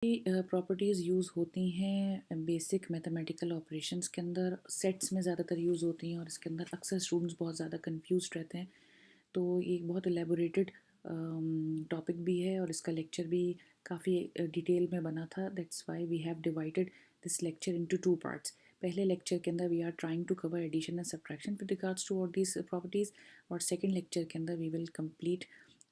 Properties use होती हैं basic mathematical operations के अंदर, सेट्स में ज़्यादातर यूज़ होती हैं और इसके अंदर अक्सर स्टूडेंट्स बहुत ज़्यादा कंफ्यूज रहते हैं। तो ये एक बहुत एलेबोरेटेड टॉपिक भी है और इसका लेक्चर भी काफ़ी डिटेल में बना था। That's why we have divided this lecture into two parts. पहले लेक्चर के अंदर we are trying to cover addition and subtraction with regards to all these properties, और सेकेंड लेक्चर के अंदर we will complete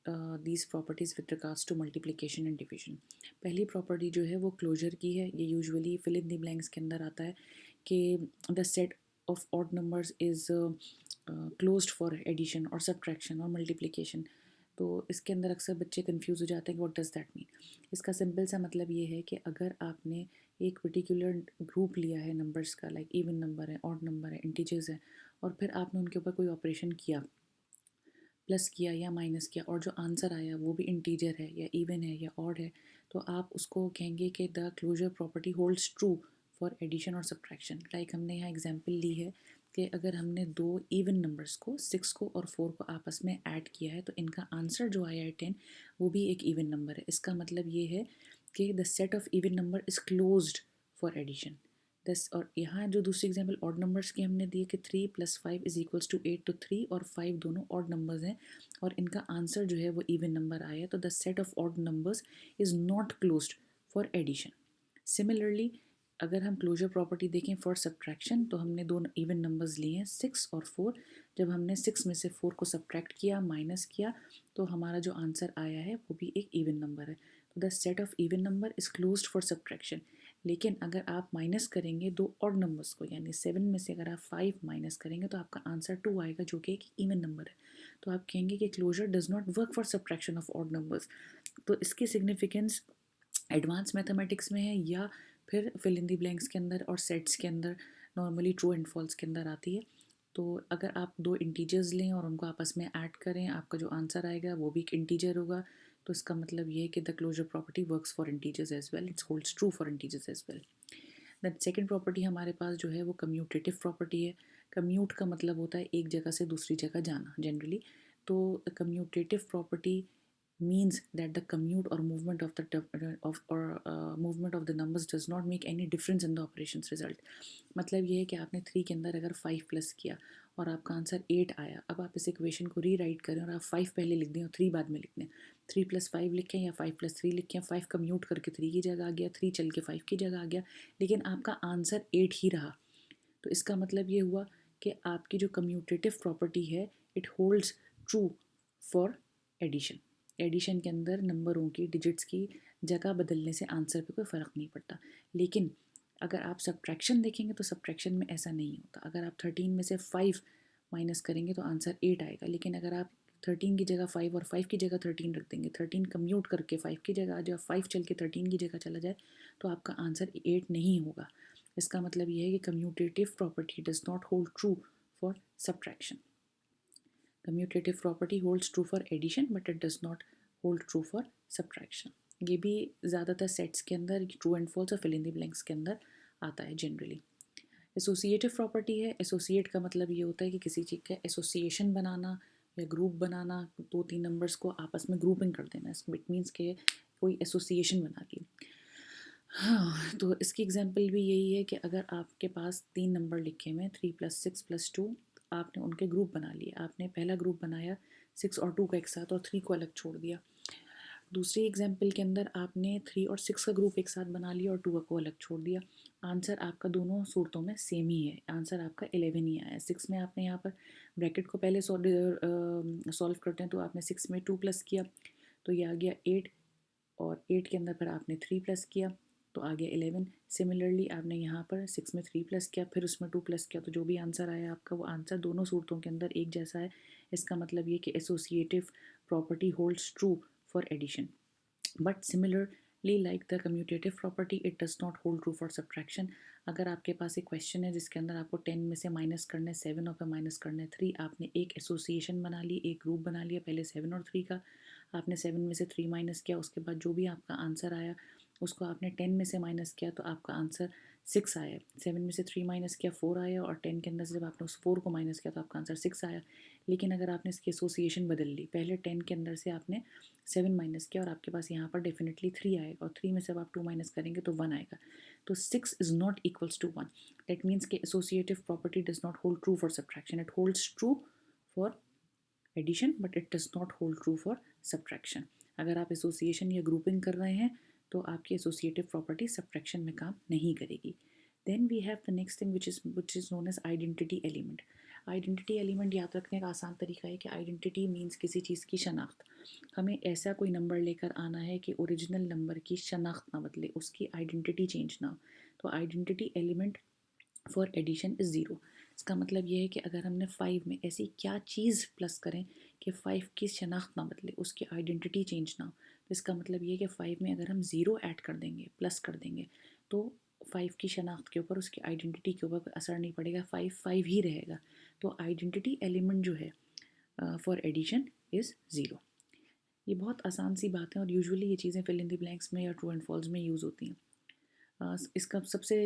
these properties with regards to multiplication and division. पहली property जो है वो क्लोजर की है। ये usually fill in the blanks के अंदर आता है कि the set of odd numbers is closed for addition और सब्ट्रैक्शन और मल्टीप्लिकेशन। तो इसके अंदर अक्सर बच्चे कंफ्यूज हो जाते हैं कि व्हाट डज़ दैट मीन। इसका सिंपल सा मतलब ये है कि अगर आपने एक पर्टिकुलर ग्रुप लिया है नंबर्स का, लाइक इवन नंबर है, ऑड नंबर है, इंटीजर्स है, और फिर आपने उनके ऊपर कोई ऑपरेशन किया, प्लस किया या माइनस किया, और जो आंसर आया वो भी इंटीजर है या इवन है या ऑड है, तो आप उसको कहेंगे कि the closure property holds true for addition और सब्ट्रैक्शन। लाइक हमने यहाँ एग्जांपल ली है कि अगर हमने दो इवन नंबर्स को 6 को और 4 को आपस में ऐड किया है तो इनका आंसर जो आया है 10, वो भी एक इवन नंबर है। इसका मतलब ये है कि the set of even number is closed for addition. दस, और यहाँ जो दूसरी एग्जांपल ऑड नंबर्स की हमने दी है कि 3 + 5 इज इक्वल्स टू 8, तो 3 और 5 दोनों ऑड नंबर्स हैं और इनका आंसर जो है वो इवन नंबर आया, तो the set of odd numbers is not closed for addition. Similarly अगर हम क्लोजर प्रॉपर्टी देखें फॉर सब्ट्रैक्शन, तो हमने दो इवन नंबर्स लिए हैं 6 और 4। जब हमने 6 में से 4 को सब्ट्रैक्ट किया, माइनस किया, तो हमारा जो आंसर आया है वो भी एक इवन नंबर है। तो the set of even number is closed for subtraction. लेकिन अगर आप माइनस करेंगे दो ऑड नंबर्स को, यानी 7 में से अगर आप 5 माइनस करेंगे तो आपका आंसर 2 आएगा, जो कि एक इवन नंबर है। तो आप कहेंगे कि closure does not work for subtraction of odd numbers. तो इसकी सिग्निफिकेंस एडवांस मैथमेटिक्स में है या फिर फिल इन द ब्लैंक्स के अंदर और सेट्स के अंदर नॉर्मली ट्रू एंड फॉल्स के अंदर आती है। तो अगर आप दो इंटीजर्स लें और उनको आपस में ऐड करें, आपका जो आंसर आएगा वो भी एक इंटीजर होगा। तो इसका मतलब ये है कि the closure property works for integers as well, it's holds true for integers as well. Then second property हमारे पास जो है वो कम्यूटेटिव प्रॉपर्टी है। कम्यूट का मतलब होता है एक जगह से दूसरी जगह जाना जनरली। तो commutative property means that the commute or movement of movement of the numbers does not make any difference in the operations result। मतलब ये है कि आपने 3 के अंदर अगर 5 प्लस किया और आपका आंसर 8 आया, अब आप इस इक्वेशन को रीराइट करें और आप 5 पहले लिख दें और 3 बाद में लिख दें। 3 + 5 लिखें या 5 + 3 लिखें, 5 कम्यूट करके 3 की जगह आ गया, 3 चल के 5 की जगह आ गया, लेकिन आपका आंसर 8 ही रहा। तो इसका मतलब ये हुआ कि आपकी जो कम्यूटेटिव प्रॉपर्टी है it holds true for addition. Addition के अंदर नंबरों की, डिजिट्स की जगह बदलने से आंसर पे कोई फ़र्क नहीं पड़ता। लेकिन अगर आप सब्ट्रैक्शन देखेंगे तो सब्ट्रैक्शन में ऐसा नहीं होता। अगर आप 13 में से 5 माइनस करेंगे तो आंसर 8 आएगा, लेकिन अगर आप 13 की जगह 5 और 5 की जगह 13 रख देंगे, 13 कम्यूट करके 5 की जगह आ जाए, 5 चल के 13 की जगह चला जाए, तो आपका आंसर 8 नहीं होगा। इसका मतलब ये है कि commutative property does not hold true for subtraction. Commutative property holds true for addition but it does not hold true for subtraction. ये भी ज़्यादातर सेट्स के अंदर ट्रू एंड फॉल्स और फिल इन द ब्लैंक्स के अंदर आता है जनरली। एसोसिएटिव प्रॉपर्टी है। एसोसिएट का मतलब ये होता है कि किसी चीज़ का एसोसिएशन बनाना या ग्रुप बनाना, 2-3 नंबर्स को आपस में ग्रुपिंग कर देना, इट मीन्स के कोई एसोसिएशन बना दी। हाँ, तो इसकी एग्जांपल भी यही है कि अगर आपके पास 3 नंबर लिखे हुए हैं, 3 + 6 + 2, आपने उनके ग्रुप बना लिए। आपने पहला ग्रुप बनाया 6 और 2 का एक साथ और 3 को अलग छोड़ दिया। दूसरी एग्जांपल के अंदर आपने 3 और 6 का ग्रुप एक साथ बना लिया और 2 को अलग छोड़ दिया। आंसर आपका दोनों सूरतों में सेम ही है, आंसर आपका 11 ही आया है। 6 में आपने यहाँ पर ब्रैकेट को पहले सॉल्व करते हैं, तो आपने 6 में 2 प्लस किया तो ये आ गया 8, और 8 के अंदर फिर आपने 3 प्लस किया तो आ गया 11। सिमिलरली आपने यहाँ पर 6 में 3 प्लस किया, फिर उसमें 2 प्लस किया, तो जो भी आंसर आया आपका वो आंसर दोनों सूरतों के अंदर एक जैसा है। इसका मतलब ये कि associative property holds true for addition, but similarly like the commutative property it does not hold true for subtraction. अगर आपके पास एक क्वेश्चन है जिसके अंदर आपको 10 में से माइनस करना है 7 और फिर माइनस करना है 3, आपने एक एसोसिएशन बना ली, एक ग्रुप बना लिया, पहले 7 और 3 का, आपने 7 में से 3 माइनस किया, उसके बाद जो भी आपका आंसर आया उसको आपने 10 में से माइनस किया तो आपका आंसर 6 आया। 7 में से 3 माइनस किया 4 आया, और 10 के अंदर से जब आपने उस 4 को माइनस किया तो आपका आंसर 6 आया। लेकिन अगर आपने इसकी एसोसिएशन बदल ली, पहले 10 के अंदर से आपने 7 माइनस किया और आपके पास यहाँ पर डेफिनेटली 3 आएगा, और 3 में से अब आप 2 माइनस करेंगे तो 1 आएगा। तो 6 is not equals to 1। That means कि associative property does not hold true for subtraction, it holds true for addition but it does not hold true for subtraction. अगर आप एसोसिएशन या ग्रुपिंग कर रहे हैं तो आपकी एसोसिएटिव प्रॉपर्टी सब्ट्रैक्शन में काम नहीं करेगी। Then we have the next thing which is known as identity element. Identity element याद रखने का आसान तरीका है कि आइडेंटिटी मीन्स किसी चीज़ की शनाख्त। हमें ऐसा कोई नंबर लेकर आना है कि ओरिजिनल नंबर की शनाख्त ना बदले, उसकी आइडेंटिटी चेंज ना हो। तो identity element for addition is zero. इसका मतलब ये है कि अगर हमने 5 में ऐसी क्या चीज़ प्लस करें कि 5 की शनाख्त ना बदले, उसकी आइडेंटिटी चेंज ना हो, तो इसका मतलब ये है कि 5 में अगर हम ज़ीरो ऐड कर देंगे, प्लस कर देंगे, तो 5 की शनाख्त के ऊपर, उसकी आइडेंटिटी के ऊपर कोई असर नहीं पड़ेगा, 5 5 ही रहेगा। तो आइडेंटिटी एलिमेंट जो है फॉर एडिशन इज़ ज़ीरो। ये बहुत आसान सी बात है और यूजुअली ये चीज़ें फिल इन द ब्लैंक्स में या ट्रू एंड फॉल्स में यूज़ होती हैं। इसका सबसे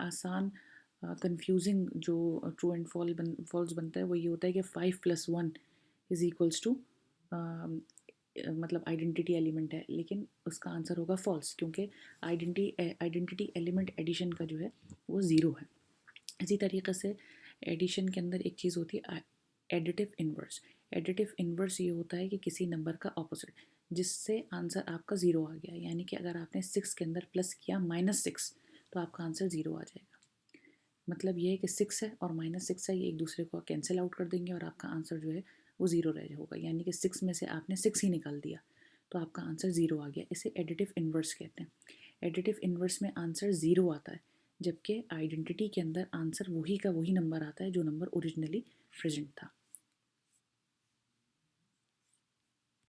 आसान कंफ्यूजिंग जो ट्रू एंड फॉल्स बनता है वो ये होता है कि 5+1 इज़ इक्वल्स टू मतलब आइडेंटिटी एलिमेंट है, लेकिन उसका आंसर होगा फॉल्स, क्योंकि आइडेंटिटी एलिमेंट एडिशन का जो है वो ज़ीरो है। इसी तरीके से एडिशन के अंदर एक चीज़ होती है एडिटिव इन्वर्स। एडिटिव इन्वर्स ये होता है कि किसी नंबर का ऑपोजिट, जिससे आंसर आपका ज़ीरो आ गया, यानी कि अगर आपने 6 के अंदर प्लस किया -6 तो आपका आंसर ज़ीरो आ जाएगा। मतलब ये है कि 6 है और -6 है, ये एक दूसरे को कैंसिल आउट कर देंगे और आपका आंसर जो है वो ज़ीरो रह होगा, यानी कि 6 में से आपने 6 ही निकाल दिया तो आपका आंसर ज़ीरो आ गया। इसे एडिटिव इन्वर्स कहते हैं। एडिटिव इन्वर्स में आंसर ज़ीरो आता है, जबकि आइडेंटिटी के अंदर आंसर वही का वही नंबर आता है जो नंबर ओरिजिनली प्रेजेंट था।